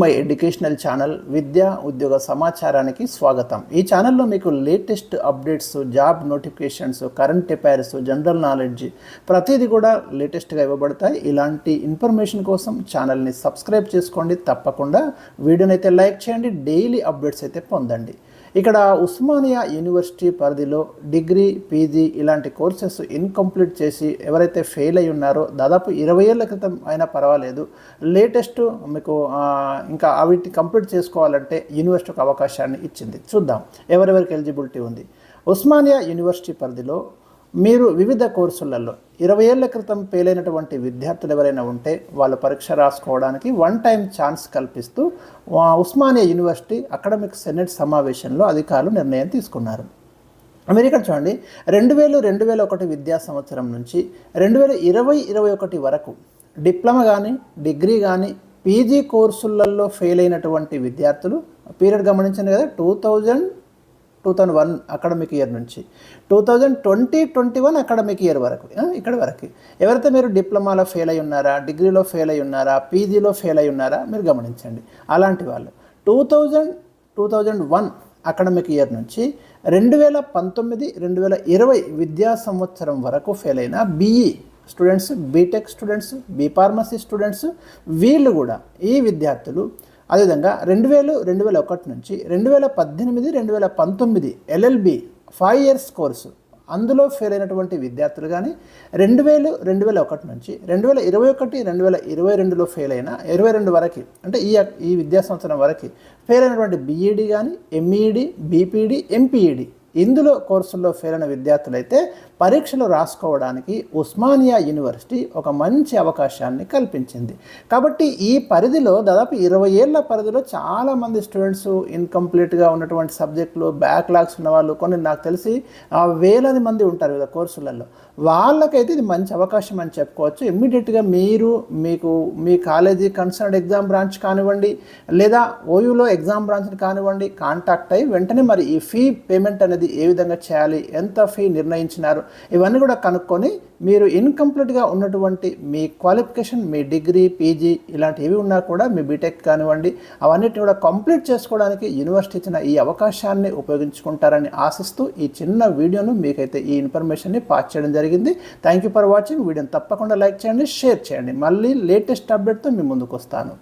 My educational channel విద్యా ఉద్యోగ సమాచారానికి స్వాగతం. ఈ ఛానల్లో మీకు latest updates, job notifications, current affairs, general knowledge ప్రతిదీ కూడా లేటెస్ట్గా ఇవ్వబడతాయి. ఇలాంటి ఇన్ఫర్మేషన్ కోసం ఛానల్ని సబ్స్క్రైబ్ చేసుకోండి. తప్పకుండా వీడియోని అయితే లైక్ చేయండి. డైలీ అప్డేట్స్ అయితే పొందండి. ఇక్కడ ఉస్మానియా యూనివర్సిటీ పరిధిలో డిగ్రీ, పీజీ ఇలాంటి కోర్సెస్ ఇన్కంప్లీట్ చేసి ఎవరైతే ఫెయిల్ అయి ఉన్నారో దాదాపు 20 ఏళ్ల క్రితం అయినా పర్వాలేదు, లేటెస్ట్ మీకు ఇంకా వీటిని కంప్లీట్ చేసుకోవాలంటే యూనివర్సిటీ ఒక అవకాశాన్ని ఇచ్చింది. చూద్దాం ఎవరెవరికి ఎలిజిబిలిటీ ఉంది. ఉస్మానియా యూనివర్సిటీ పరిధిలో మీరు వివిధ కోర్సులలో 20 ఏళ్ల క్రితం ఫెయిల్ అయినటువంటి విద్యార్థులు ఎవరైనా ఉంటే వాళ్ళు పరీక్ష రాసుకోవడానికి వన్ టైం ఛాన్స్ కల్పిస్తూ ఉస్మానియా యూనివర్సిటీ అకాడమిక్ సెనెట్ సమావేశంలో అధికారులు నిర్ణయం తీసుకున్నారు. మీరు ఇక్కడ చూడండి, 2000-2001 విద్యా సంవత్సరం నుంచి 2020-21 వరకు డిప్లొమా కానీ, డిగ్రీ కానీ, పీజీ కోర్సులలో ఫెయిల్ అయినటువంటి విద్యార్థులు పీరియడ్ గమనించండి కదా, 2001 అకాడమిక్ ఇయర్ నుంచి 2020-21 అకాడమిక్ ఇయర్ వరకు, ఇక్కడ వరకు ఎవరైతే మీరు డిప్లొమాలో ఫెయిల్ అయి ఉన్నారా, డిగ్రీలో ఫెయిల్ అయి ఉన్నారా, పీజీలో ఫెయిల్ అయి ఉన్నారా మీరు గమనించండి. అలాంటి వాళ్ళు 2001 అకాడమిక్ ఇయర్ నుంచి 2019-2020 విద్యా సంవత్సరం వరకు ఫెయిల్ అయిన BE students, BTech students, BPharmacy students వీళ్ళు కూడా ఈ విద్యార్థులు అదేవిధంగా 2000-2001 నుంచి 2018-2019 ఎల్ఎల్బి 5 ఇయర్స్ కోర్సు అందులో ఫెయిల్ అయినటువంటి విద్యార్థులు కానీ, 2000-2001 నుంచి 2021-2022లో ఫెయిల్ అయిన 22 వరకు అంటే ఈ విద్యా సంవత్సరం వరకు ఫెయిల్ అయినటువంటి బీఈడి కానీ, ఎంఈడి, బీపీడి, ఎంపీఈడి ఇందులో కోర్సుల్లో ఫెయిల్ అయిన విద్యార్థులైతే పరీక్షలు రాసుకోవడానికి ఉస్మానియా యూనివర్సిటీ ఒక మంచి అవకాశాన్ని కల్పించింది. కాబట్టి ఈ పరిధిలో దాదాపు 20 ఏళ్ల పరిధిలో చాలామంది స్టూడెంట్స్ ఇన్కంప్లీట్గా ఉన్నటువంటి సబ్జెక్టులు, బ్యాక్లాగ్స్ ఉన్నవాళ్ళు కొన్ని నాకు తెలిసి వేలాది మంది ఉంటారు వివిధ కోర్సులలో. వాళ్ళకైతే ఇది మంచి అవకాశం అని చెప్పుకోవచ్చు. ఇమ్మీడియట్గా మీరు మీ కాలేజీ కన్సర్న్డ్ ఎగ్జామ్ బ్రాంచ్ కానివ్వండి, లేదా ఓయూలో ఎగ్జామ్ బ్రాంచ్ని కానివ్వండి కాంటాక్ట్ అయ్యి వెంటనే మరి ఈ ఫీ పేమెంట్ అనేది ఏ విధంగా చేయాలి, ఎంత ఫీ నిర్ణయించినారు ఇవన్నీ కూడా కనుక్కొని మీరు ఇన్కంప్లీట్గా ఉన్నటువంటి మీ క్వాలిఫికేషన్, మీ డిగ్రీ, పీజీ ఇలాంటి ఏవి ఉన్నా కూడా మీ బీటెక్ కానివ్వండి అవన్నిటిని కూడా కంప్లీట్ చేసుకోవడానికి యూనివర్సిటీ ఇచ్చిన ఈ అవకాశాన్ని ఉపయోగించుకుంటారని ఆశిస్తూ ఈ చిన్న వీడియోను మీకైతే ఈ ఇన్ఫర్మేషన్ని పాస్ చేయడం జరిగింది. Thank you for watching. వీడియోని తప్పకుండా లైక్ చేయండి, షేర్ చేయండి. మళ్ళీ లేటెస్ట్ అప్డేట్తో మీ ముందుకు వస్తాను.